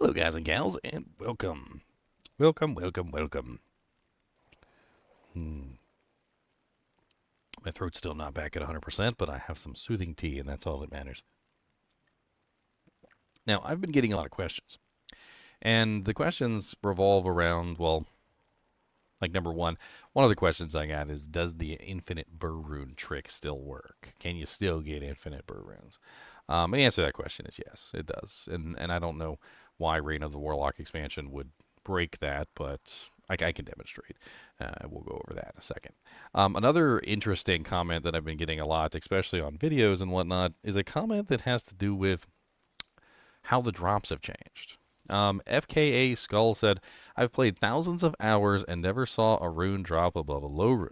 Hello, guys and gals, and welcome. Welcome. My throat's still not back at 100%, but I have some soothing tea, and that's all that matters. Now, I've been getting a lot of questions, and the questions revolve around, well, like number one of the questions I got is, does the Infinite Ber Rune trick still work? Can you still get Infinite Ber Runes? And the answer to that question is yes, it does. And I don't know why Reign of the Warlock expansion would break that, but I can demonstrate. We'll go over that in a second. Another interesting comment that I've been getting a lot, especially on videos and whatnot, is a comment that has to do with how the drops have changed. FKA Skull said, I've played thousands of hours and never saw a rune drop above a low rune.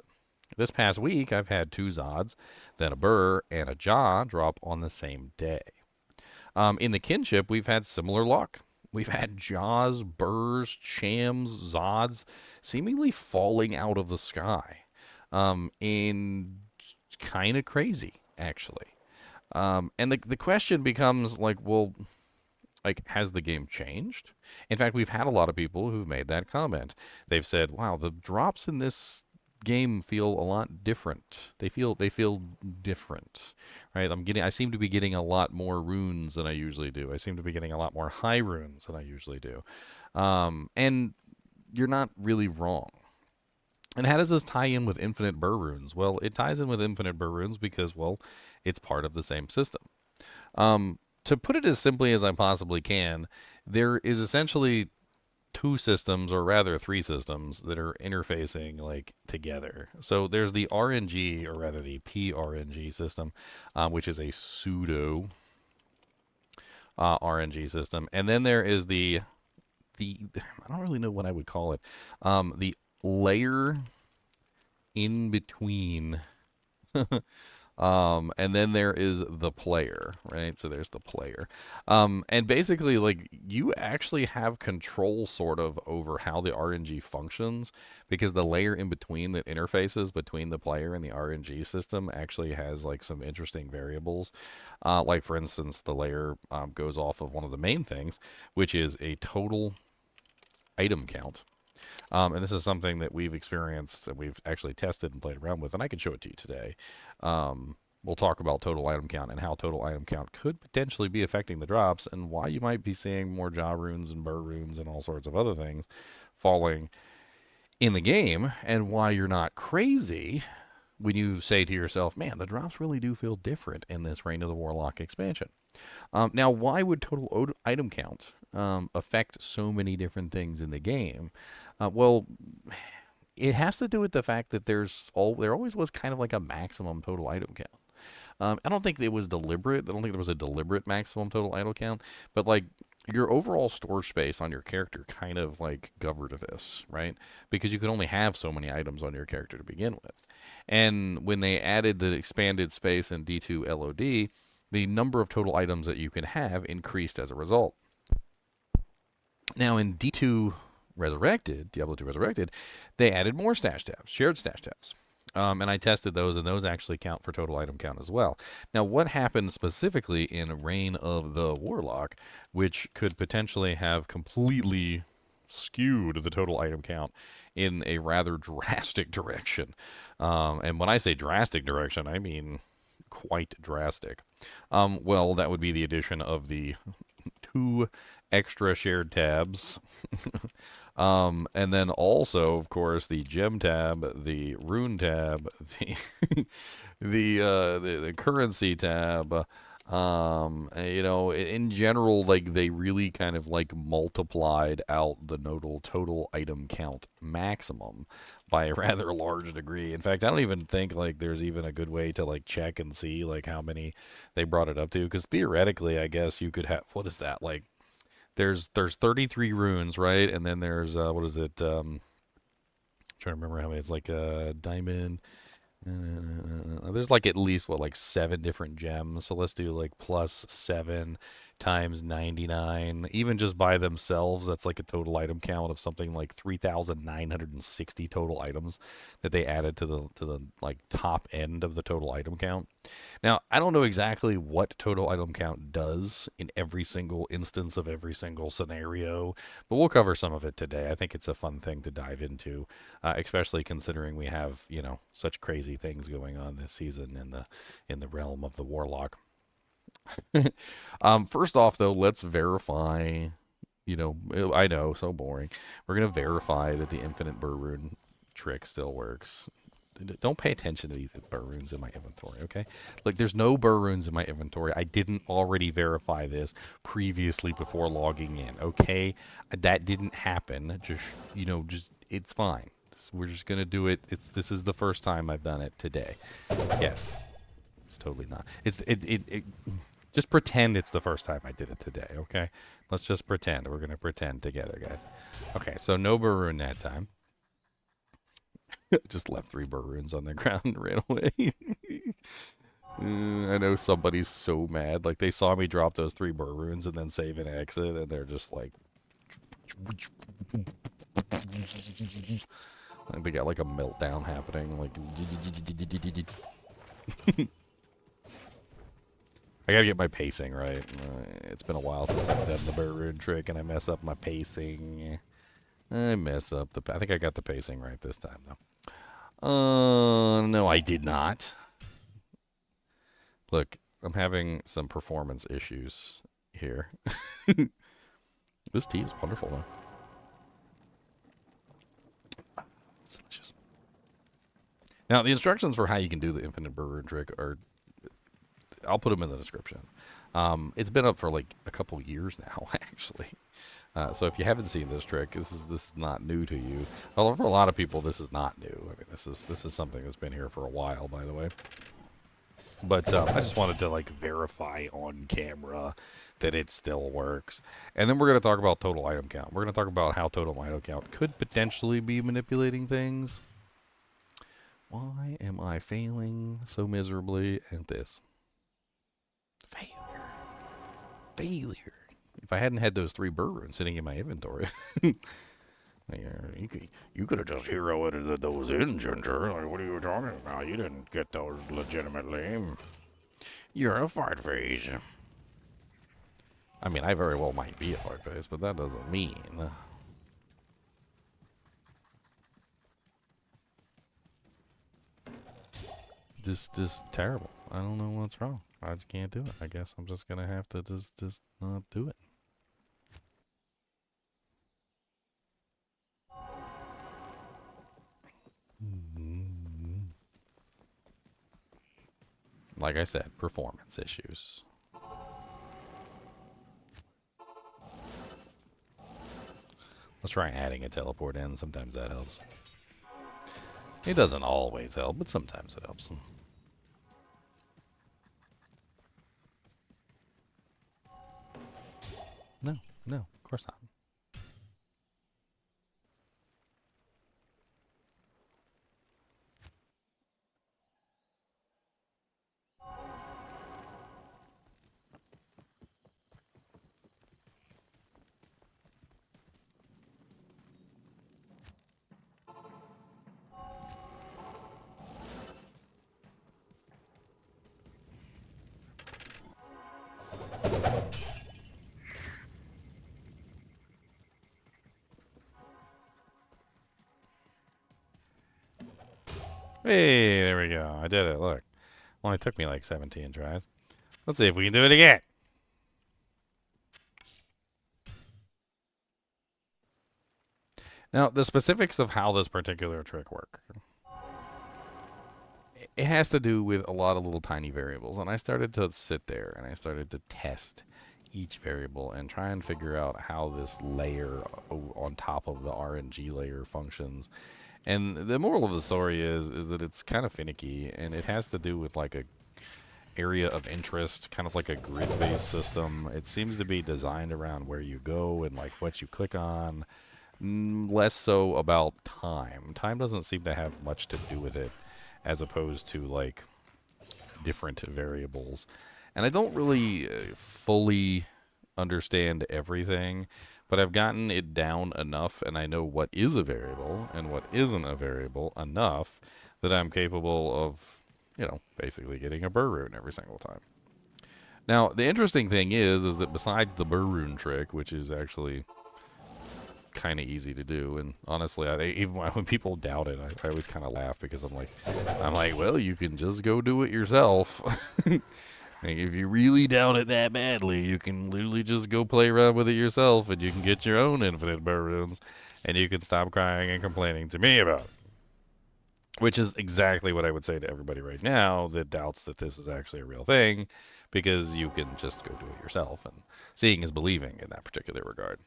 This past week, I've had 2 Zods, then a Burr, and a Jaw drop on the same day. In the Kinship, we've had similar luck. We've had Jaws, Burrs, Chams, Zods seemingly falling out of the sky. And kind of crazy, actually. And the question becomes, like, well, like, has the game changed? In fact, we've had a lot of people who've made that comment. They've said, wow, the drops in this game feel a lot different. They feel different, right? I seem to be getting a lot more runes than I usually do. I seem to be getting a lot more high runes than I usually do. And you're not really wrong. And how does this tie in with Infinite Ber Runes? Well, it ties in with Infinite Ber Runes because, well, it's part of the same system. To put it as simply as I possibly can, there is essentially 2 systems, or rather 3 systems, that are interfacing like together. So there's the RNG, or rather the PRNG system, which is a pseudo RNG system, and then there is the I don't really know what I would call it, the layer in between. And then there is the player, right? So there's the player. And basically, like, you actually have control sort of over how the RNG functions, because the layer in between that interfaces between the player and the RNG system actually has, like, some interesting variables. Like, for instance, the layer goes off of one of the main things, which is a total item count. And this is something that we've experienced and we've actually tested and played around with, and I can show it to you today. We'll talk about total item count and how total item count could potentially be affecting the drops, and why you might be seeing more Jaw runes and Burr runes and all sorts of other things falling in the game, and why you're not crazy when you say to yourself, man, the drops really do feel different in this Reign of the Warlock expansion. Now, why would total item count affect so many different things in the game? Well, it has to do with the fact that there always was kind of like a maximum total item count. I don't think it was deliberate. I don't think there was a deliberate maximum total item count, but, like, your overall storage space on your character kind of, like, governed this, right? Because you could only have so many items on your character to begin with. And when they added the expanded space in D2LOD, the number of total items that you can have increased as a result. Now, in D2 Resurrected, Diablo 2 Resurrected, they added more stash tabs, shared stash tabs. And I tested those, and those actually count for total item count as well. Now, what happened specifically in Reign of the Warlock, which could potentially have completely skewed the total item count in a rather drastic direction? And when I say drastic direction, I mean quite drastic. Well, that would be the addition of the 2 extra shared tabs. And then also, of course, the gem tab, the rune tab, the currency tab. In general, like, they really kind of, like, multiplied out the Nodal total item count maximum by a rather large degree. In fact, I don't even think, like, there's even a good way to, like, check and see, like, how many they brought it up to, because theoretically, I guess you could have, what is that, like, there's 33 runes, right? And then there's what is it? Trying to remember how many. It's like a diamond. There's, like, at least, what, like 7 different gems. So let's do, like, plus 7 times 99. Even just by themselves, that's like a total item count of something like 3,960 total items that they added to the like top end of the total item count. Now, I don't know exactly what total item count does in every single instance of every single scenario, but we'll cover some of it today. I think it's a fun thing to dive into, especially considering we have, such crazy things going on this season in the realm of the Warlock. First off, though, let's verify. I know, so boring. We're gonna verify that the Infinite Ber Rune trick still works. Don't pay attention to these Ber Runes in my inventory, okay? Look, there's no Ber Runes in my inventory. I didn't already verify this previously before logging in, okay? That didn't happen. Just it's fine. We're just gonna do it. This is the first time I've done it today. Yes, it's totally not. Just pretend it's the first time I did it today, okay? Let's just pretend. We're gonna pretend together, guys. Okay, so no Ber Rune that time. Just left 3 Ber Runes on the ground and ran away. I know somebody's so mad. Like, they saw me drop those 3 Ber Runes and then save and exit, and they're just like... they got like a meltdown happening. Like... I gotta get my pacing right. It's been a while since I've done the Ber Rune trick, and I mess up my pacing. I think I got the pacing right this time, though. No, I did not. Look, I'm having some performance issues here. This tea is wonderful, though. It's delicious. Now, the instructions for how you can do the Infinite Ber Rune trick are... I'll put them in the description. It's been up for like a couple years now, actually. So if you haven't seen this trick, this is not new to you. Well, for a lot of people, this is not new. I mean, this is something that's been here for a while, by the way. But I just wanted to like verify on camera that it still works. And then we're going to talk about total item count. We're going to talk about how total item count could potentially be manipulating things. Why am I failing so miserably at this? Failure. If I hadn't had those 3 Ber Runes sitting in my inventory, you could have just hero-edited those in, Ginger. Like, what are you talking about? You didn't get those legitimately. You're a fart face. I mean, I very well might be a fart face, but that doesn't mean... Just terrible. I don't know what's wrong. I just can't do it. I guess I'm just gonna have to just not do it. Like I said, performance issues. Let's try adding a teleport in. Sometimes that helps. It doesn't always help, but sometimes it helps. No, of course not. Hey, there we go. I did it. Look. Only took me like 17 tries. Let's see if we can do it again. Now, the specifics of how this particular trick works. It has to do with a lot of little tiny variables. And I started to sit there and I started to test each variable and try and figure out how this layer on top of the RNG layer functions. And the moral of the story is that it's kind of finicky, and it has to do with like a area of interest, kind of like a grid-based system. It seems to be designed around where you go and like what you click on, less so about time. Time doesn't seem to have much to do with it, as opposed to like different variables. And I don't really fully understand everything, but I've gotten it down enough, and I know what is a variable and what isn't a variable enough that I'm capable of, you know, basically getting a Ber Rune every single time. Now, the interesting thing is that besides the Ber Rune trick, which is actually kind of easy to do, and honestly, even when people doubt it, I always kind of laugh because I'm like, well, you can just go do it yourself. Like, if you really doubt it that badly, you can literally just go play around with it yourself, and you can get your own Infinite Ber Runes, and you can stop crying and complaining to me about it. Which is exactly what I would say to everybody right now that doubts that this is actually a real thing, because you can just go do it yourself, and seeing is believing in that particular regard.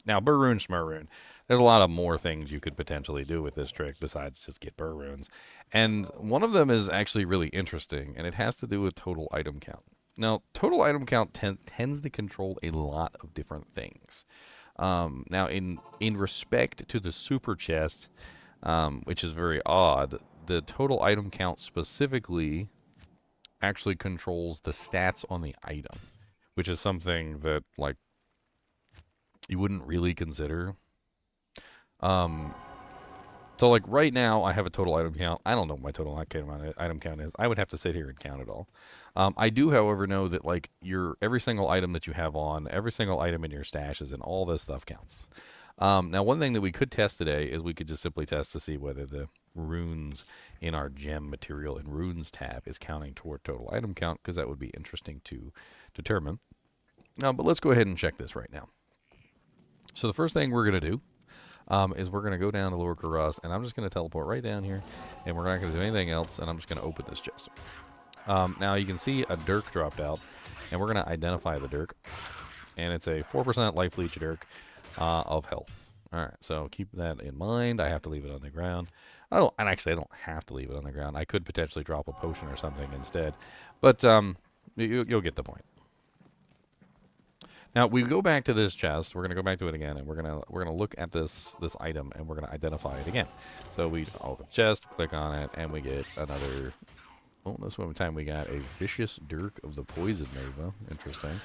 Now, Ber Rune, Schmerrune, there's a lot of more things you could potentially do with this trick besides just get Ber Runes. And one of them is actually really interesting, and it has to do with total item count. Now, total item count tends to control a lot of different things. Now, in respect to the super chest, which is very odd, the total item count specifically actually controls the stats on the item, which is something that, like, you wouldn't really consider. So, like, right now, I have a total item count. I don't know what my total item count is. I would have to sit here and count it all. I do, however, know that, like, every single item that you have on, every single item in your stashes, and all this stuff counts. Now, one thing that we could test today is we could just simply test to see whether the runes in our gem material and runes tab is counting toward total item count, because that would be interesting to determine. But let's go ahead and check this right now. So the first thing we're going to do is we're going to go down to Lower Kurast, and I'm just going to teleport right down here, and we're not going to do anything else, and I'm just going to open this chest. Now you can see a Dirk dropped out, and we're going to identify the Dirk, and it's a 4% life leech Dirk of health. Alright, so keep that in mind. I have to leave it on the ground. I don't have to leave it on the ground. I could potentially drop a potion or something instead, but you'll get the point. Now we go back to this chest. We're gonna go back to it again, and we're gonna look at this item, and we're gonna identify it again. So we open the chest, click on it, and we get another. Oh, this one time we got a vicious Dirk of the Poison Nova. Interesting.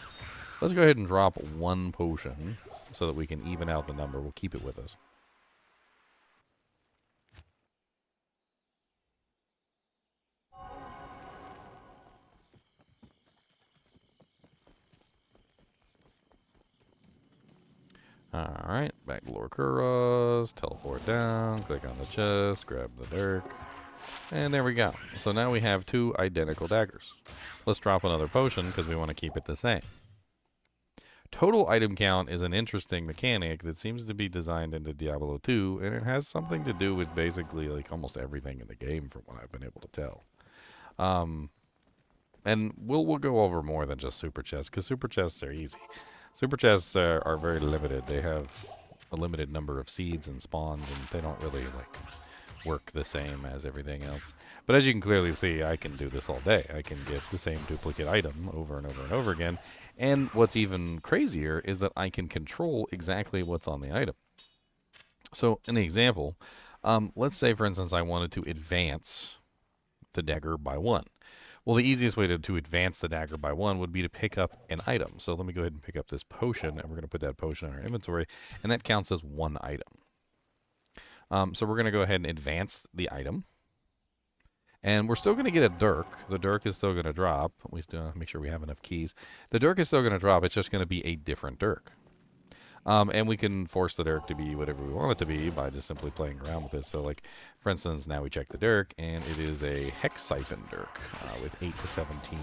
Let's go ahead and drop one potion so that we can even out the number. We'll keep it with us. Alright, back to Lower Kurast, teleport down, click on the chest, grab the Dirk, and there we go. So now we have two identical daggers. Let's drop another potion because we want to keep it the same. Total item count is an interesting mechanic that seems to be designed into Diablo 2, and it has something to do with basically like almost everything in the game from what I've been able to tell. And we'll go over more than just super chests, because super chests are easy. Super chests are very limited. They have a limited number of seeds and spawns, and they don't really like work the same as everything else. But as you can clearly see, I can do this all day. I can get the same duplicate item over and over and over again. And what's even crazier is that I can control exactly what's on the item. So, an example, let's say, for instance, I wanted to advance the dagger by 1. Well, the easiest way to advance the dagger by 1 would be to pick up an item. So let me go ahead and pick up this potion, and we're going to put that potion in our inventory, and that counts as 1 item. So we're going to go ahead and advance the item. And we're still going to get a Dirk. The Dirk is still going to drop. We still make sure we have enough keys. The Dirk is still going to drop. It's just going to be a different Dirk. And we can force the Dirk to be whatever we want it to be by just simply playing around with it. So, like, for instance, now we check the Dirk, and it is a Hex Siphon Dirk with 8 to 17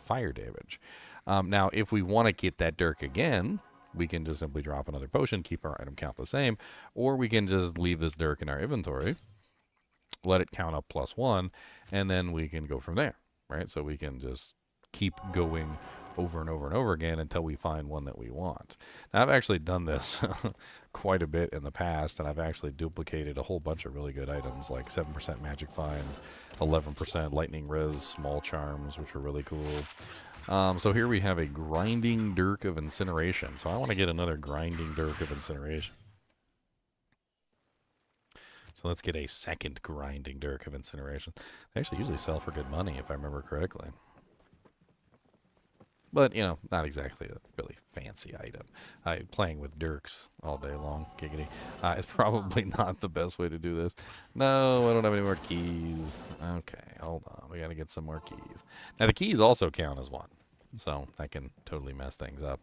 fire damage. Now, if we want to get that Dirk again, we can just simply drop another potion, keep our item count the same, or we can just leave this Dirk in our inventory, let it count up +1, and then we can go from there, right? So we can just keep going over and over and over again until we find one that we want. Now, I've actually done this quite a bit in the past, and I've actually duplicated a whole bunch of really good items, like 7% Magic Find, 11% Lightning Res, Small Charms, which are really cool. So here we have a Grinding Dirk of Incineration. So I want to get another Grinding Dirk of Incineration. So let's get a second Grinding Dirk of Incineration. They actually usually sell for good money, if I remember correctly. But, you know, not exactly a really fancy item. Playing with Dirks all day long, giggity, is probably not the best way to do this. No, I don't have any more keys. Okay, hold on. We got to get some more keys. Now, the keys also count as one, so that can totally mess things up.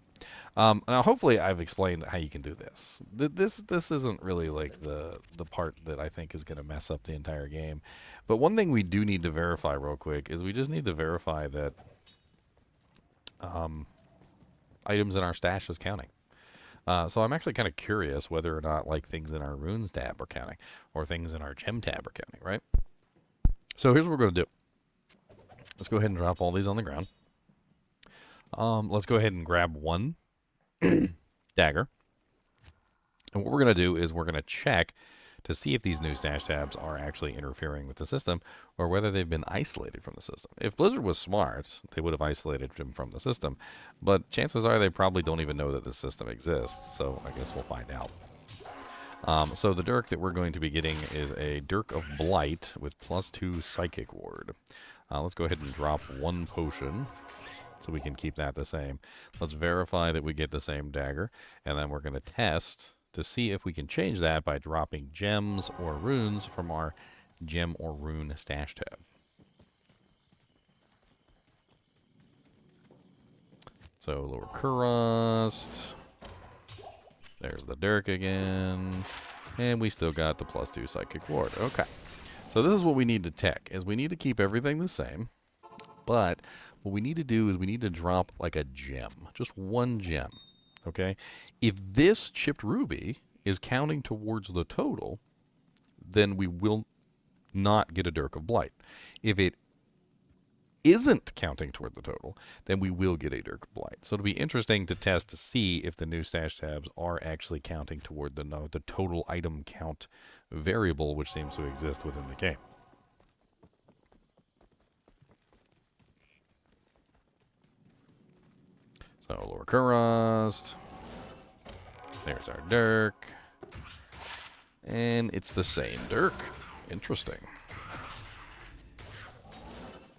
Now, hopefully, I've explained how you can do this. This isn't really like the part that I think is going to mess up the entire game. But one thing we do need to verify real quick is we just need to verify that items in our stash is counting. So I'm actually kind of curious whether or not like things in our runes tab are counting or things in our gem tab are counting, right? So here's what we're going to do. Let's go ahead and drop all these on the ground. Let's go ahead and grab one dagger. And what we're going to do is we're going to check to see if these new stash tabs are actually interfering with the system or whether they've been isolated from the system. If Blizzard was smart, they would have isolated them from the system, but chances are they probably don't even know that the system exists, so I guess we'll find out. So the Dirk that we're going to be getting is a Dirk of Blight with +2 Psychic Ward. Let's go ahead and drop one potion so we can keep that the same. Let's verify that we get the same dagger, and then we're going to test to see if we can change that by dropping gems or runes from our gem or rune stash tab. So lower Kurast. There's the Dirk again. And we still got the +2 Psychic Ward. Okay. So this is what we need to check, is we need to keep everything the same. But what we need to do is we need to drop like a gem. Just one gem. Okay? If this chipped ruby is counting towards the total, then we will not get a Dirk of Blight. If it isn't counting toward the total, then we will get a Dirk of Blight. So it'll be interesting to test to see if the new stash tabs are actually counting toward the total item count variable, which seems to exist within the game. So lower Kurast. There's our Dirk. And it's the same Dirk. Interesting.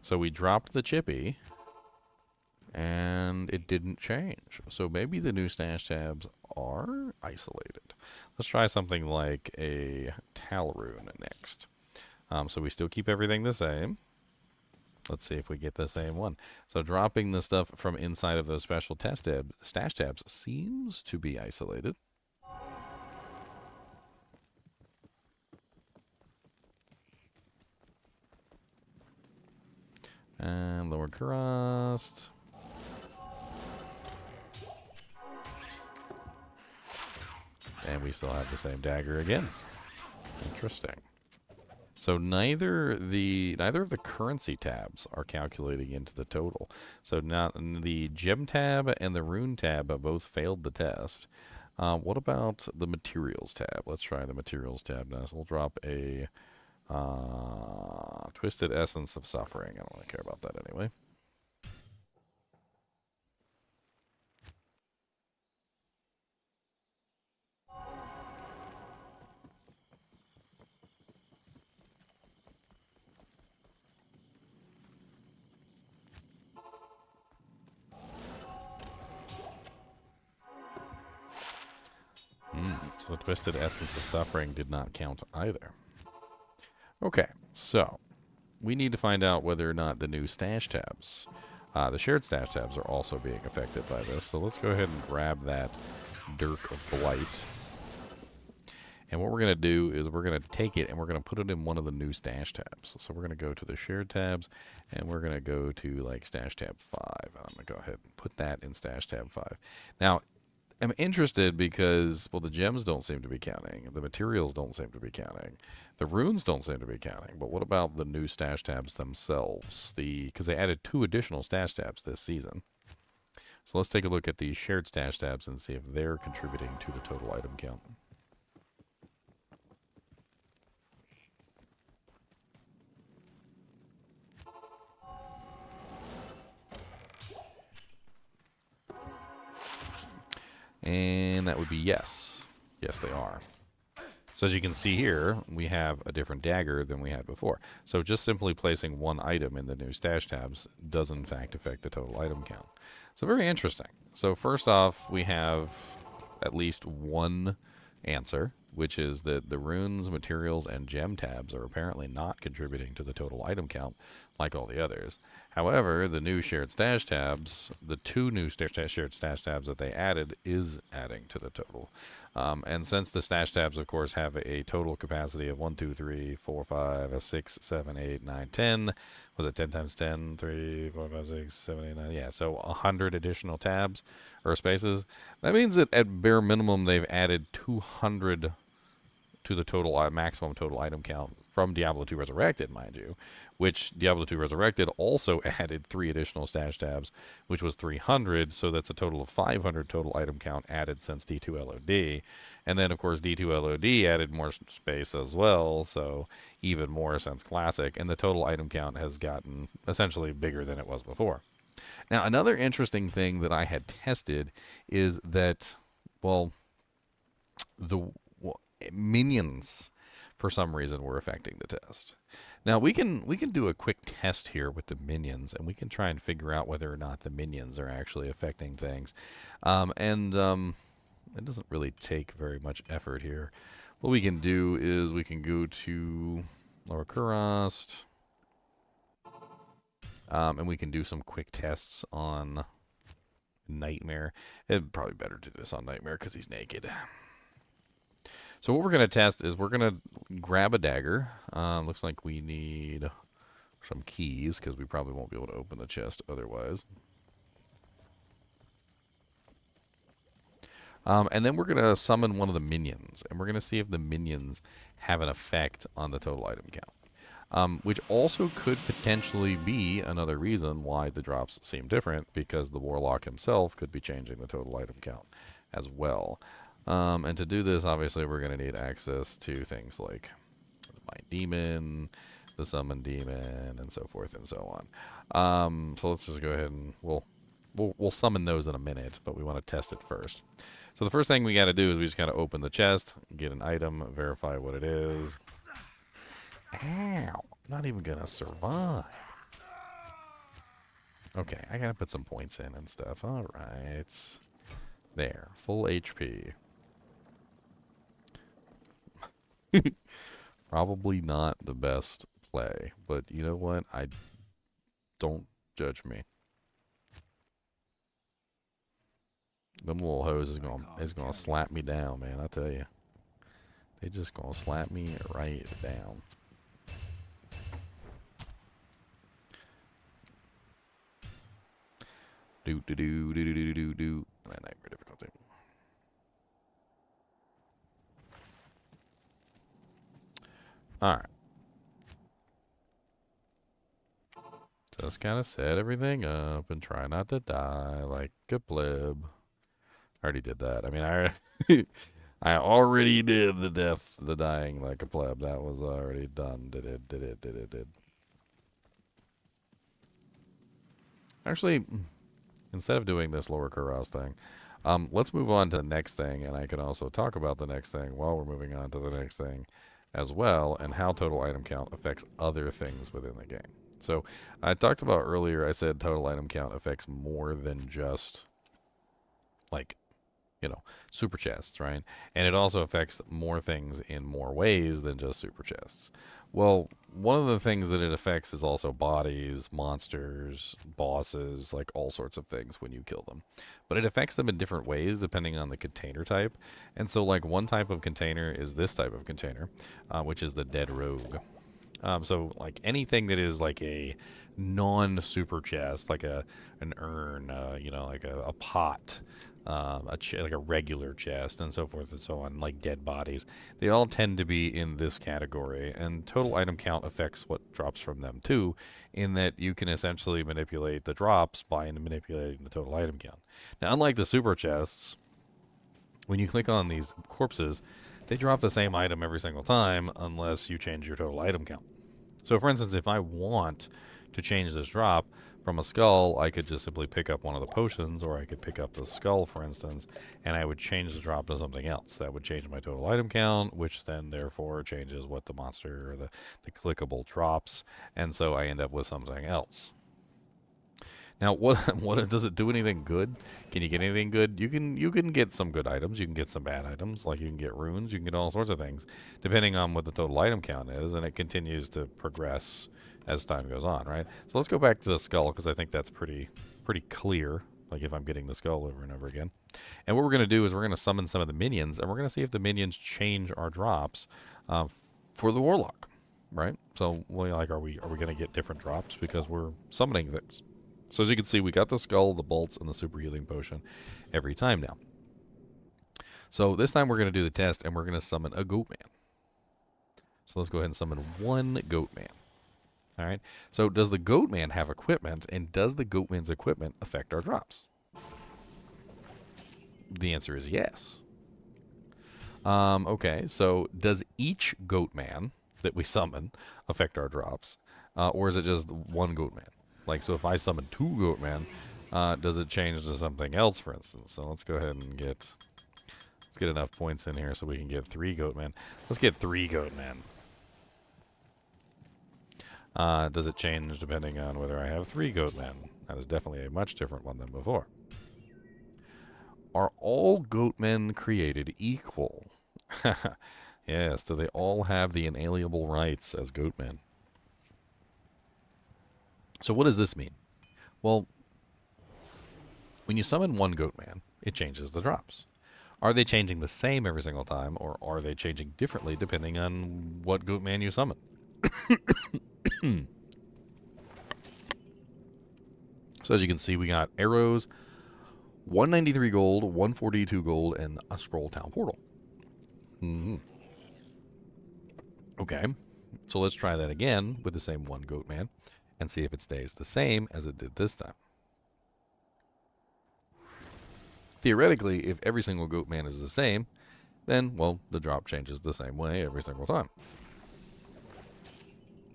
So we dropped the Chippy, and it didn't change. So maybe the new stash tabs are isolated. Let's try something like a Talrune next. So we still keep everything the same. Let's see if we get the same one. So dropping the stuff from inside of those special stash tabs seems to be isolated. And lower Kurast. And we still have the same dagger again. Interesting. So neither of the currency tabs are calculating into the total. So now the gem tab and the rune tab have both failed the test. What about the materials tab? Let's try the materials tab now. So we'll drop a Twisted Essence of Suffering. I don't really care about that anyway. So the Twisted Essence of Suffering did not count either. Okay, so we need to find out whether or not the new stash tabs, the shared stash tabs, are also being affected by this. So let's go ahead and grab that Dirk of Blight. And what we're going to do is we're going to take it and we're going to put it in one of the new stash tabs. So we're going to go to the shared tabs and we're going to go to like stash tab 5. I'm going to go ahead and put that in stash tab 5. Now, I'm interested because, well, the gems don't seem to be counting. The materials don't seem to be counting. The runes don't seem to be counting. But what about the new stash tabs themselves? Because they added 2 additional stash tabs this season. So let's take a look at the shared stash tabs and see if they're contributing to the total item count. And that would be yes. Yes, they are. So as you can see here, we have a different dagger than we had before. So just simply placing one item in the new stash tabs does in fact affect the total item count. So very interesting. So first off, we have at least one answer, which is that the runes, materials, and gem tabs are apparently not contributing to the total item count like all the others. However, the new shared stash tabs, the two new shared stash tabs that they added, is adding to the total. And since the stash tabs, of course, have a total capacity of 1, 2, 3, 4, 5, 6, 7, 8, 9, 10. Was it 10 times 10? 3, 4, 5, 6, 7, 8, 9. Yeah, so 100 additional tabs or spaces. That means that at bare minimum, they've added 200 to the total maximum total item count from Diablo 2 Resurrected, mind you, which Diablo 2 Resurrected also added 3 additional stash tabs, which was 300, so that's a total of 500 total item count added since D2LOD. And then, of course, D2LOD added more space as well, so even more since Classic, and the total item count has gotten essentially bigger than it was before. Now, another interesting thing that I had tested is that, well, the minions for some reason were affecting the test. Now we can do a quick test here with the minions, and we can try and figure out whether or not the minions are actually affecting things. It doesn't really take very much effort here. What we can do is we can go to Lower Kurast, and we can do some quick tests on Nightmare. It'd probably be better to do this on Nightmare because he's naked. So what we're going to test is we're going to grab a dagger. Looks like we need some keys because we probably won't be able to open the chest otherwise. And then we're going to summon one of the minions, and we're going to see if the minions have an effect on the total item count. Which also could potentially be another reason why the drops seem different, because the Warlock himself could be changing the total item count as well. And to do this, obviously, we're going to need access to things like the Mind Demon, the Summon Demon, and so forth and so on. So let's just go ahead and we'll summon those in a minute, but we want to test it first. So the first thing we got to do is we just got to open the chest, get an item, verify what it is. Ow! Not even going to survive. Okay, I got to put some points in and stuff. All right. There. Full HP. Probably not the best play, but you know what? Don't judge me. Them little hoes is gonna slap me down, man. I tell you, they just gonna slap me right down. Do do do do do do do. That nightmare difficulty. All right. Just kind of set everything up and try not to die like a pleb. I already did that. I mean, I already did the dying like a pleb. That was already done. Did. Actually, instead of doing this lower Kurast thing, let's move on to the next thing, and I can also talk about the next thing while we're moving on to the next thing as well, and how total item count affects other things within the game. So I talked about earlier, I said total item count affects more than just, like, you know, super chests, right? And it also affects more things in more ways than just super chests. Well, one of the things that it affects is also bodies, monsters, bosses, like all sorts of things when you kill them. But it affects them in different ways depending on the container type. And so, like, one type of container is this type of container, which is the Dead Rogue. So, like, anything that is like a non-super chest, like an urn, you know, like a pot, like a regular chest, and so forth and so on, like dead bodies, they all tend to be in this category, and total item count affects what drops from them too, in that you can essentially manipulate the drops by manipulating the total item count. Now, unlike the super chests, when you click on these corpses, they drop the same item every single time unless you change your total item count. So, for instance, if I want to change this drop. From a skull, I could just simply pick up one of the potions, or I could pick up the skull, for instance, and I would change the drop to something else. That would change my total item count, which then therefore changes what the monster or the clickable drops, and so I end up with something else. Now, what does it do anything good? Can you get anything good? You can get some good items. You can get some bad items. Like you can get runes. You can get all sorts of things, depending on what the total item count is, and it continues to progress as time goes on, right? So let's go back to the skull because I think that's pretty clear. Like if I'm getting the skull over and over again, and what we're gonna do is we're gonna summon some of the minions, and we're gonna see if the minions change our drops for the Warlock, right? So, well, like, are we gonna get different drops because we're summoning things? So as you can see, we got the skull, the bolts, and the super healing potion every time now. So this time we're going to do the test, and we're going to summon a Goatman. So let's go ahead and summon one Goatman. All right. So does the Goatman have equipment, and does the Goatman's equipment affect our drops? The answer is yes. Okay, so does each Goatman that we summon affect our drops, or is it just one Goatman? Like, so if I summon two Goatman, does it change to something else, for instance? So let's go ahead and let's get enough points in here so we can get 3 Goatmen. Let's get 3 Goatmen. Does it change depending on whether I have 3 Goatmen? That is definitely a much different one than before. Are all Goatmen created equal? Yes, do they all have the inalienable rights as Goatmen? So what does this mean? Well, when you summon one Goatman, it changes the drops. Are they changing the same every single time, or are they changing differently depending on what Goatman you summon? So as you can see, we got arrows, 193 gold, 142 gold, and a scroll town portal. Okay, so let's try that again with the same one Goatman and see if it stays the same as it did this time. Theoretically, if every single Goatman is the same, then, well, the drop changes the same way every single time.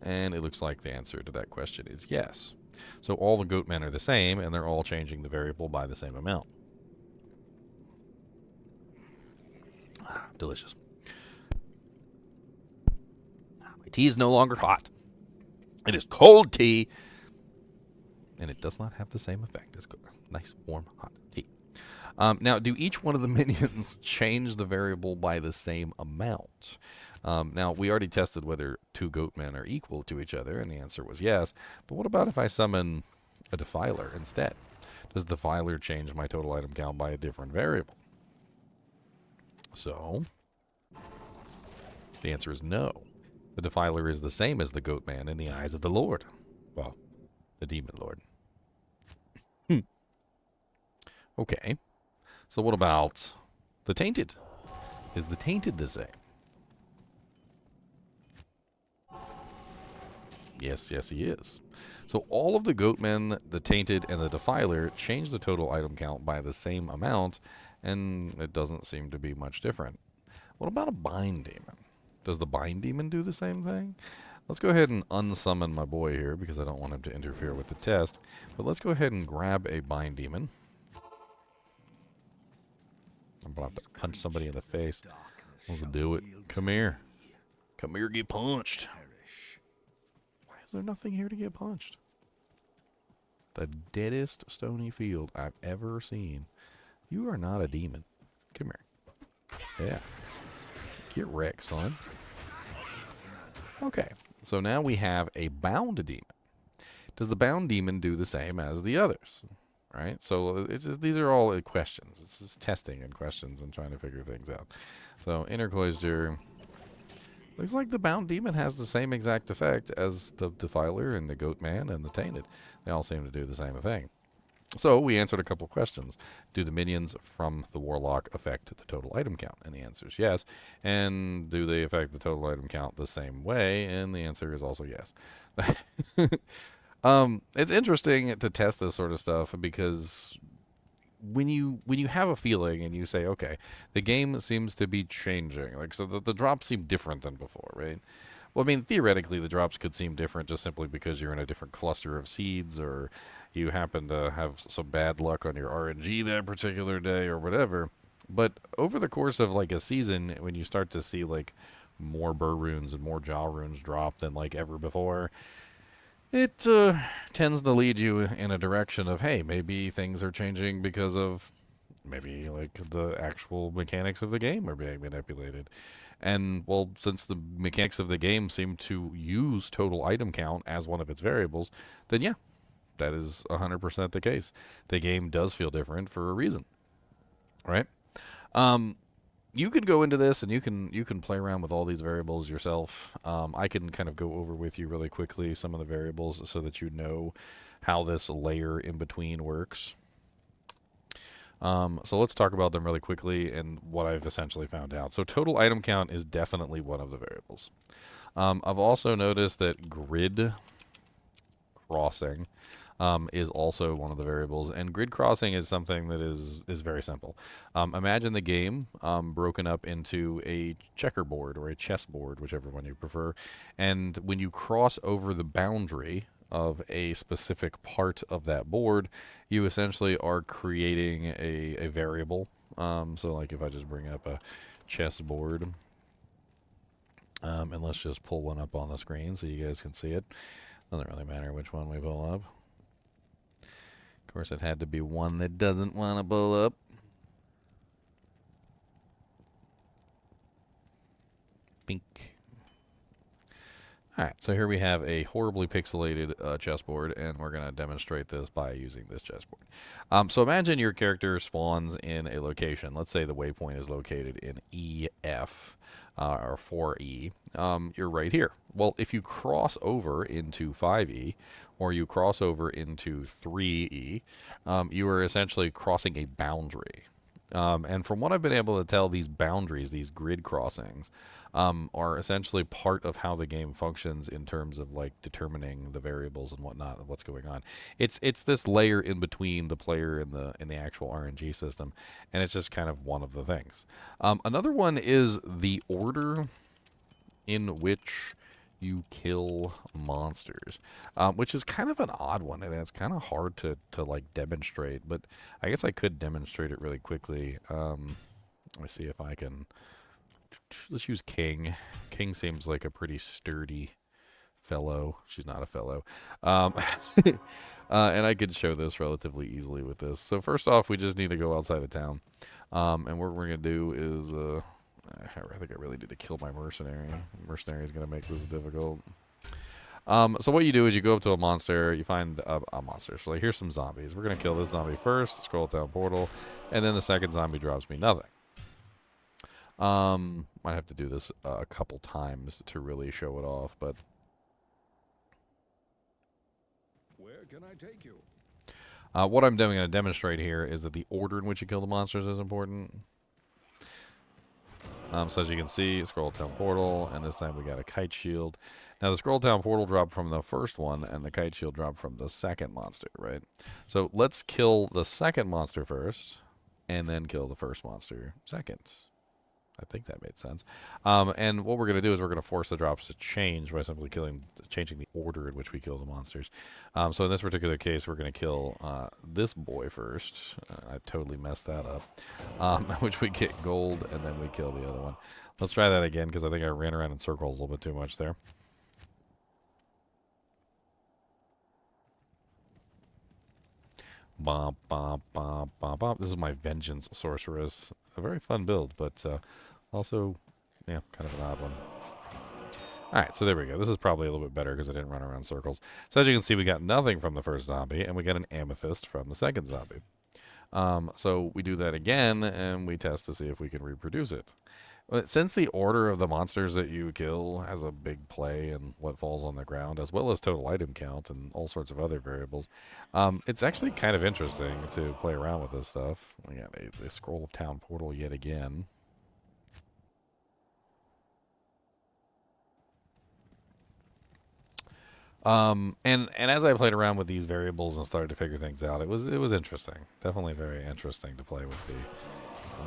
And it looks like the answer to that question is yes. So all the Goatmen are the same, and they're all changing the variable by the same amount. Delicious. My tea is no longer hot. It is cold tea, and it does not have the same effect as nice, warm, hot tea. Now, do each one of the minions change the variable by the same amount? Now, we already tested whether 2 Goatmen are equal to each other, and the answer was yes. But what about if I summon a Defiler instead? Does Defiler change my total item count by a different variable? So, the answer is no. The Defiler is the same as the Goatman in the eyes of the Lord. Well, the Demon Lord. Okay. So what about the Tainted? Is the Tainted the same? Yes, yes, he is. So all of the Goatmen, the Tainted, and the Defiler change the total item count by the same amount, and it doesn't seem to be much different. What about a Bind Demon? Does the Bind Demon do the same thing? Let's go ahead and unsummon my boy here because I don't want him to interfere with the test. But let's go ahead and grab a Bind Demon. I'm going to have to punch somebody in the face. Let's do it. Come here. Come here, get punched. Why is there nothing here to get punched? The deadest stony field I've ever seen. You are not a demon. Come here. Yeah. Get wrecked, son. Okay. So now we have a bound demon. Does the bound demon do the same as the others? Right? So it's just, these are all questions. It's just testing and questions and trying to figure things out. So intercloister. Looks like the bound demon has the same exact effect as the Defiler and the Goatman and the Tainted. They all seem to do the same thing. So we answered a couple questions. Do the minions from the Warlock affect the total item count? And the answer is yes. And do they affect the total item count the same way? And the answer is also yes. It's interesting to test this sort of stuff because when you have a feeling and you say, okay, the game seems to be changing, like, so the drops seem different than before, right? Well, I mean, theoretically, the drops could seem different just simply because you're in a different cluster of seeds, or you happen to have some bad luck on your RNG that particular day, or whatever. But over the course of like a season, when you start to see like more Ber Runes and more Jaw Runes drop than like ever before, it tends to lead you in a direction of, hey, maybe things are changing because of maybe like the actual mechanics of the game are being manipulated. And well, since the mechanics of the game seem to use total item count as one of its variables, then yeah, that is 100% the case. The game does feel different for a reason, right? Um, you can go into this and you can play around with all these variables yourself. I can kind of go over with you really quickly some of the variables so that you know how this layer in between works. So let's talk about them really quickly and what I've essentially found out. So total item count is definitely one of the variables. I've also noticed that grid crossing is also one of the variables, and grid crossing is something that is very simple. Imagine the game broken up into a checkerboard or a chessboard, whichever one you prefer, and when you cross over the boundary of a specific part of that board, you essentially are creating a variable. So like if I just bring up a chessboard, and let's just pull one up on the screen so you guys can see it. Doesn't really matter which one we pull up. Of course, it had to be one that doesn't want to pull up. Pink. Alright, so here we have a horribly pixelated chessboard, and we're going to demonstrate this by using this chessboard. So imagine your character spawns in a location. Let's say the waypoint is located in EF, or 4E. You're right here. Well, if you cross over into 5E, or you cross over into 3E, you are essentially crossing a boundary. And from what I've been able to tell, these boundaries, these grid crossings, are essentially part of how the game functions in terms of like determining the variables and whatnot and what's going on. It's this layer in between the player and the actual RNG system, and it's just kind of one of the things. Another one is the order in which you kill monsters, which is kind of an odd one, and it's kind of hard to like demonstrate, but I guess I could demonstrate it really quickly. Let me see if I can. Let's use King. King seems like a pretty sturdy fellow. She's not a fellow. And I could show this relatively easily with this. So first off, we just need to go outside of town. And what we're going to do is, I think I really need to kill my mercenary. Mercenary is going to make this difficult. So what you do is you go up to a monster, you find a monster. So like, here's some zombies. We're going to kill this zombie first, scroll down portal, and then the second zombie drops me nothing. Might have to do this a couple times to really show it off, but... Where can I take you? What I'm going to demonstrate here is that the order in which you kill the monsters is important. So as you can see, scroll down portal, and this time we got a kite shield. Now the scroll down portal dropped from the first one, and the kite shield dropped from the second monster, right? So let's kill the second monster first, and then kill the first monster second. I think that made sense. And what we're going to do is we're going to force the drops to change by simply changing the order in which we kill the monsters. So in this particular case, we're going to kill this boy first. I totally messed that up. Which we get gold, and then we kill the other one. Let's try that again, because I think I ran around in circles a little bit too much there. Bop, bop, bop, bop, bop. This is my Vengeance Sorceress. A very fun build, but... also, yeah, kind of an odd one. Alright, so there we go. This is probably a little bit better because I didn't run around circles. So as you can see, we got nothing from the first zombie, and we got an amethyst from the second zombie. So we do that again, and we test to see if we can reproduce it. But since the order of the monsters that you kill has a big play in what falls on the ground, as well as total item count and all sorts of other variables, it's actually kind of interesting to play around with this stuff. We got a Scroll of Town portal yet again. And as I played around with these variables and started to figure things out, it was interesting. Definitely very interesting to play with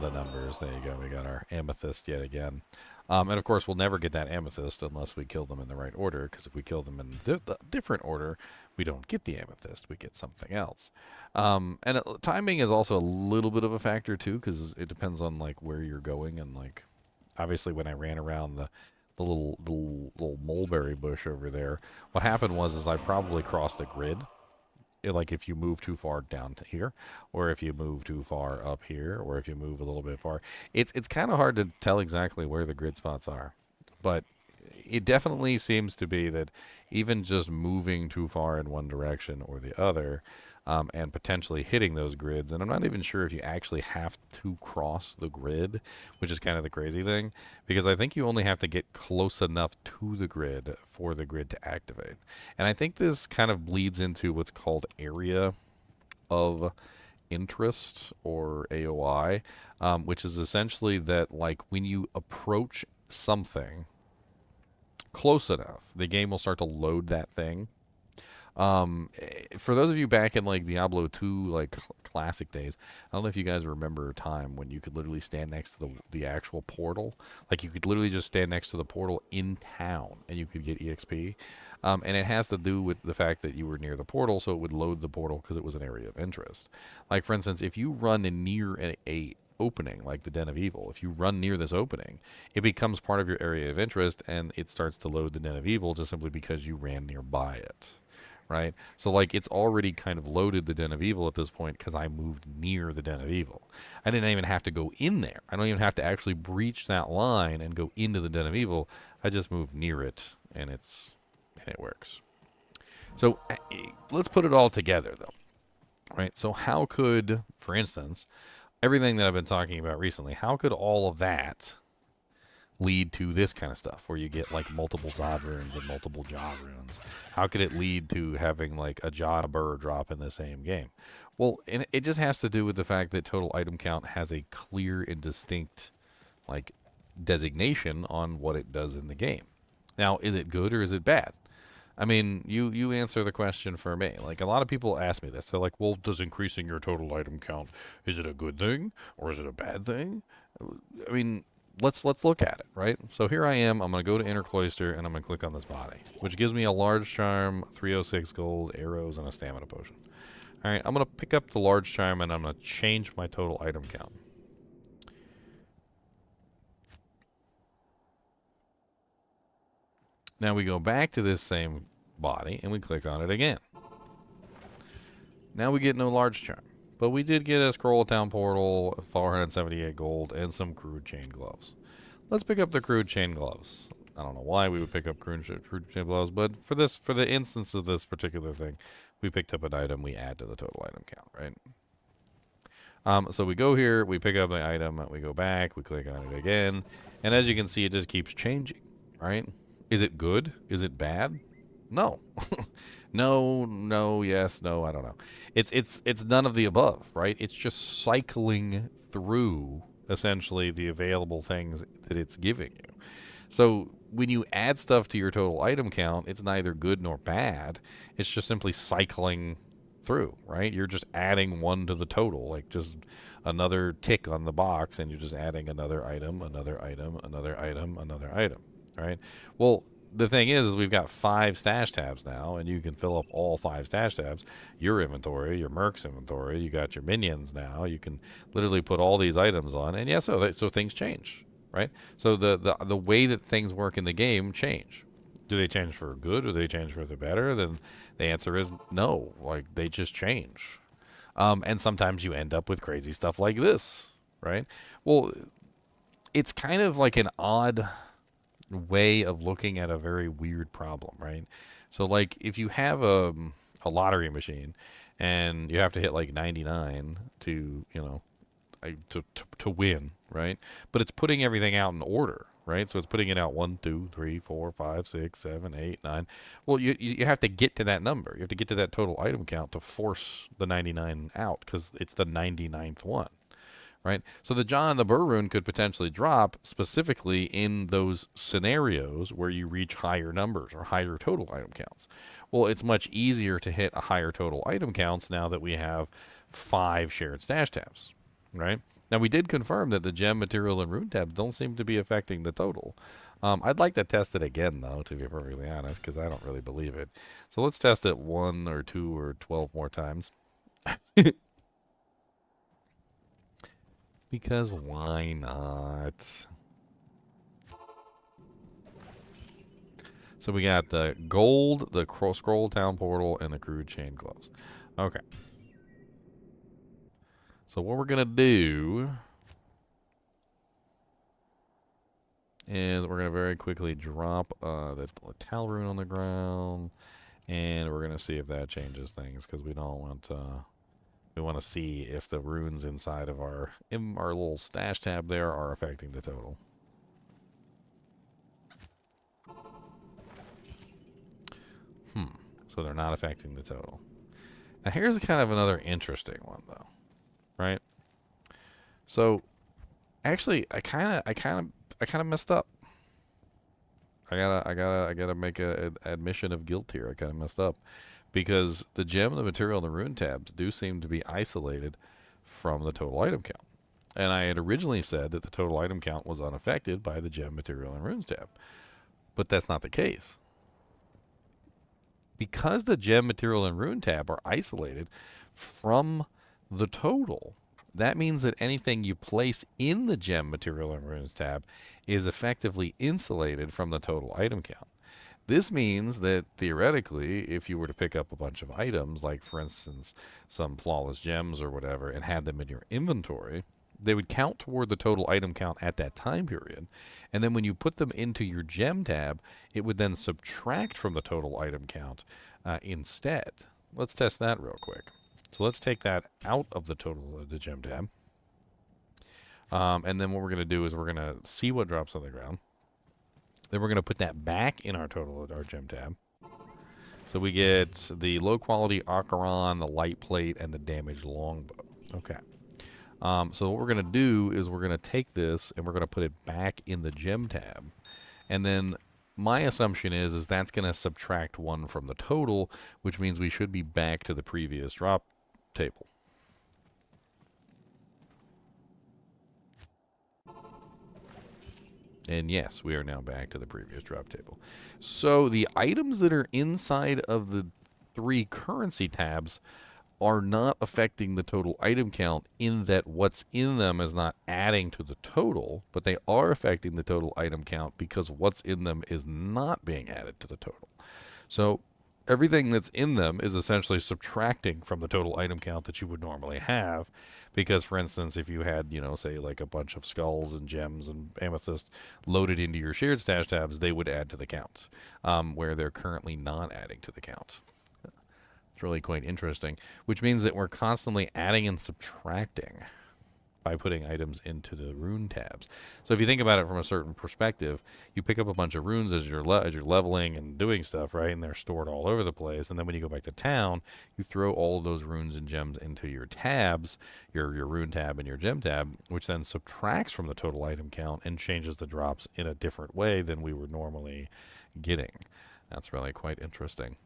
the numbers. There you go. We got our amethyst yet again. And of course, we'll never get that amethyst unless we kill them in the right order, because if we kill them in the different order, we don't get the amethyst. We get something else. And timing is also a little bit of a factor, too, because it depends on, like, where you're going. And, like, obviously, when I ran around the little mulberry bush over there, what happened was I probably crossed a grid. Like if you move too far down to here, or if you move too far up here, or if you move a little bit far, it's kind of hard to tell exactly where the grid spots are. But it definitely seems to be that even just moving too far in one direction or the other, and potentially hitting those grids. And I'm not even sure if you actually have to cross the grid, which is kind of the crazy thing, because I think you only have to get close enough to the grid for the grid to activate. And I think this kind of bleeds into what's called area of interest, or AOI, which is essentially that, like, when you approach something close enough, the game will start to load that thing. For those of you back in like Diablo 2, like classic days, I don't know if you guys remember a time when you could literally stand next to the actual portal. Like you could literally just stand next to the portal in town and you could get EXP. And it has to do with the fact that you were near the portal, so it would load the portal because it was an area of interest. Like for instance, if you run near a opening like the Den of Evil, if you run near this opening, it becomes part of your area of interest and it starts to load the Den of Evil just simply because you ran nearby it. Right? So, like, it's already kind of loaded the Den of Evil at this point because I moved near the Den of Evil. I didn't even have to go in there. I don't even have to actually breach that line and go into the Den of Evil. I just moved near it, and it works. So, let's put it all together, though. Right? So, how could, for instance, everything that I've been talking about recently, how could all of that lead to this kind of stuff where you get like multiple Zod runes and multiple Jaw runes? How could it lead to having like a Jaw and a Burr drop in the same game? Well, it just has to do with the fact that total item count has a clear and distinct like designation on what it does in the game. Now, is it good or is it bad? I mean, you answer the question for me. Like a lot of people ask me this. They're like, "Well, does increasing your total item count, is it a good thing or is it a bad thing?" I mean, let's look at it, right? So here I am. I'm going to go to Inner Cloister, and I'm going to click on this body, which gives me a large charm, 306 gold, arrows, and a stamina potion. All right, I'm going to pick up the large charm, and I'm going to change my total item count. Now we go back to this same body, and we click on it again. Now we get no large charm, but we did get a Scroll Town portal, 478 gold, and some crude chain gloves. Let's pick up the crude chain gloves. I don't know why we would pick up crude chain gloves, but for the instance of this particular thing, we picked up an item we add to the total item count, right? So we go here, we pick up the item, we go back, we click on it again, and as you can see, it just keeps changing, right? Is it good? Is it bad? No. no, yes, no, I don't know. It's none of the above, right? It's just cycling through essentially the available things that it's giving you. So when you add stuff to your total item count, it's neither good nor bad. It's just simply cycling through, right? You're just adding one to the total, like just another tick on the box, and you're just adding another item, another item, another item, another item, right? Well, the thing is we've got 5 stash tabs now, and you can fill up all 5 stash tabs. Your inventory, your Merc's inventory, you got your minions now. You can literally put all these items on, and yeah, so things change, right? So the way that things work in the game change. Do they change for good, or do they change for the better? Then the answer is no. Like, they just change. And sometimes you end up with crazy stuff like this, right? Well, it's kind of like an odd way of looking at a very weird problem, right? So, like, if you have a lottery machine and you have to hit like 99 to, to win, right? But it's putting everything out in order, right? So it's putting it out 1, 2, 3, 4, 5, 6, 7, 8, 9. Well, you have to get to that number. You have to get to that total item count to force the 99 out because it's the 99th one. Right? So the Jaw and the Ber rune could potentially drop specifically in those scenarios where you reach higher numbers or higher total item counts. Well, it's much easier to hit a higher total item counts now that we have 5 shared stash tabs, right? Now, we did confirm that the gem, material, and rune tabs don't seem to be affecting the total. I'd like to test it again, though, to be perfectly honest, because I don't really believe it. So let's test it 1 or 2 or 12 more times. Because why not? So we got the gold, the scroll town portal, and the crude chain gloves. Okay. So what we're going to do is we're going to very quickly drop the Tal rune on the ground, and we're going to see if that changes things, because we don't want we want to see if the runes inside of our little stash tab there are affecting the total. So they're not affecting the total. Now here's kind of another interesting one, though, right? So actually, I kind of messed up. I gotta make an admission of guilt here. I kind of messed up because the gem, the material, and the rune tabs do seem to be isolated from the total item count. And I had originally said that the total item count was unaffected by the gem, material, and runes tab, but that's not the case. Because the gem, material, and rune tab are isolated from the total, that means that anything you place in the gem, material, and runes tab is effectively insulated from the total item count. This means that theoretically, if you were to pick up a bunch of items, like for instance, some flawless gems or whatever, and had them in your inventory, they would count toward the total item count at that time period. And then when you put them into your gem tab, it would then subtract from the total item count instead. Let's test that real quick. So let's take that out of the total of the gem tab. And then what we're going to do is we're going to see what drops on the ground. Then we're going to put that back in our total of our gem tab. So we get the low quality Acheron, the light plate, and the damaged longbow. Okay. So what we're going to do is we're going to take this and we're going to put it back in the gem tab. And then my assumption is that's going to subtract 1 from the total, which means we should be back to the previous drop table. And yes, we are now back to the previous drop table. So the items that are inside of the 3 currency tabs are not affecting the total item count in that what's in them is not adding to the total, but they are affecting the total item count because what's in them is not being added to the total. So everything that's in them is essentially subtracting from the total item count that you would normally have. Because, for instance, if you had, say like a bunch of skulls and gems and amethyst loaded into your shared stash tabs, they would add to the count, where they're currently not adding to the count. It's really quite interesting, which means that we're constantly adding and subtracting by putting items into the rune tabs. So if you think about it from a certain perspective, you pick up a bunch of runes as you're leveling and doing stuff, right? And they're stored all over the place. And then when you go back to town, you throw all of those runes and gems into your tabs, your rune tab and your gem tab, which then subtracts from the total item count and changes the drops in a different way than we were normally getting. That's really quite interesting.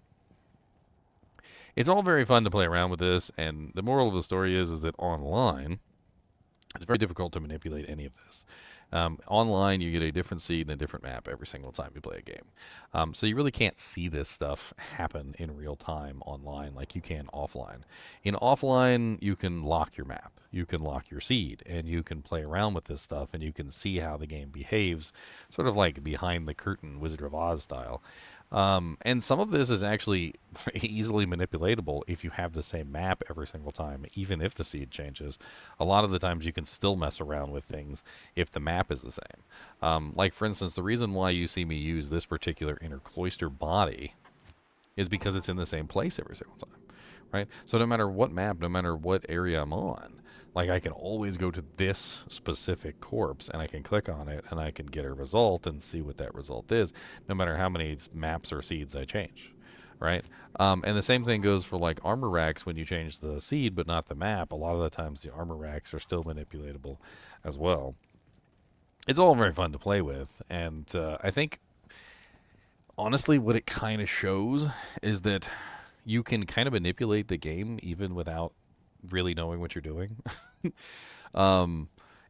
It's all very fun to play around with this, and the moral of the story is that online, it's very difficult to manipulate any of this. Online, you get a different seed and a different map every single time you play a game. So you really can't see this stuff happen in real time online like you can offline. In offline, you can lock your map, you can lock your seed, and you can play around with this stuff, and you can see how the game behaves, sort of like behind the curtain, Wizard of Oz style. And some of this is actually easily manipulatable if you have the same map every single time, even if the seed changes. A lot of the times you can still mess around with things if the map is the same. Like, for instance, the reason why you see me use this particular inner cloister body is because it's in the same place every single time, right? So no matter what map, no matter what area I'm on, like I can always go to this specific corpse and I can click on it and I can get a result and see what that result is, no matter how many maps or seeds I change, right? And the same thing goes for like armor racks. When you change the seed but not the map, a lot of the times the armor racks are still manipulatable as well. It's all very fun to play with, and I think honestly what it kind of shows is that you can kind of manipulate the game even without really knowing what you're doing.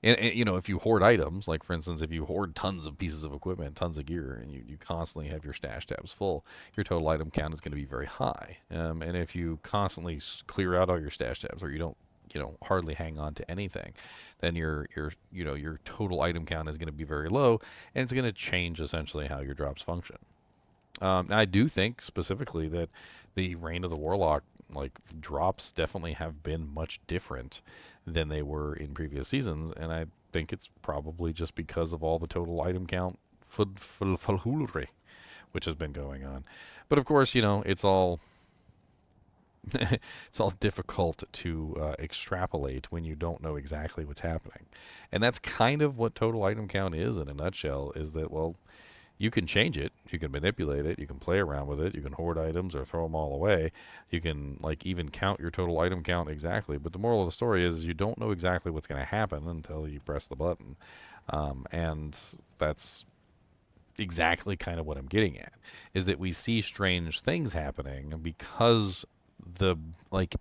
And, you know, if you hoard items, like for instance, if you hoard tons of pieces of equipment, tons of gear, and you constantly have your stash tabs full, your total item count is going to be very high. And if you constantly clear out all your stash tabs, or you don't, you know, hardly hang on to anything, then your total item count is going to be very low, and it's going to change essentially how your drops function. I do think specifically that the Reign of the Warlock like drops definitely have been much different than they were in previous seasons, and I think it's probably just because of all the total item count fudfulhulry which has been going on. But of course, you know, it's all it's all difficult to extrapolate when you don't know exactly what's happening, and that's kind of what total item count is in a nutshell. Is that, well, you can change it, you can manipulate it, you can play around with it, you can hoard items or throw them all away, you can like even count your total item count exactly. But the moral of the story is you don't know exactly what's going to happen until you press the button, and that's exactly kind of what I'm getting at. Is that we see strange things happening because the like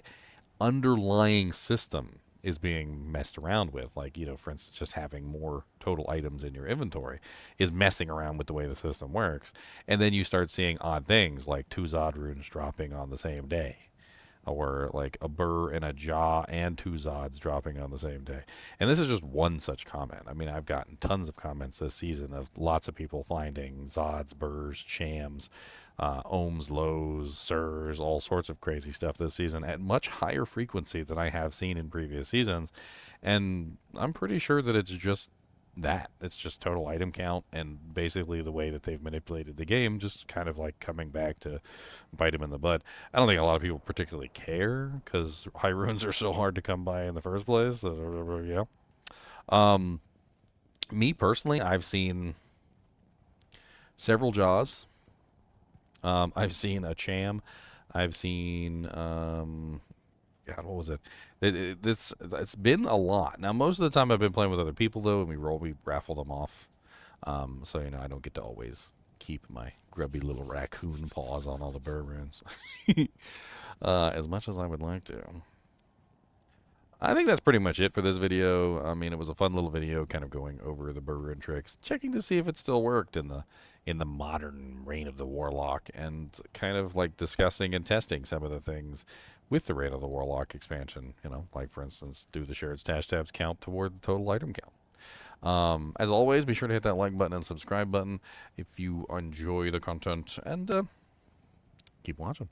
underlying system is being messed around with. Like, you know, for instance, just having more total items in your inventory is messing around with the way the system works. And then you start seeing odd things like two Zod runes dropping on the same day, or like a Ber and a Jaw and two Zods dropping on the same day. And this is just one such comment. I mean, I've gotten tons of comments this season of lots of people finding Zods, Bers, Shams, ohms, lows, sirs, all sorts of crazy stuff this season at much higher frequency than I have seen in previous seasons. And I'm pretty sure that it's just that. It's just total item count and basically the way that they've manipulated the game, just kind of like coming back to bite them in the butt. I don't think a lot of people particularly care because high runes are so hard to come by in the first place. Yeah. Um, Me personally, I've seen several Jaws. I've seen a Cham. I've seen God, what was it? It's been a lot. Now, most of the time I've been playing with other people though, and we raffle them off. So you know I don't get to always keep my grubby little raccoon paws on all the Ber Runes as much as I would like to. I think that's pretty much it for this video. I mean, it was a fun little video, kind of going over the Ber Rune tricks, checking to see if it still worked in the modern Reign of the Warlock, and kind of like discussing and testing some of the things with the Reign of the Warlock expansion. You know, like for instance, do the shared stash tabs count toward the total item count? As always, be sure to hit that like button and subscribe button if you enjoy the content, and keep watching.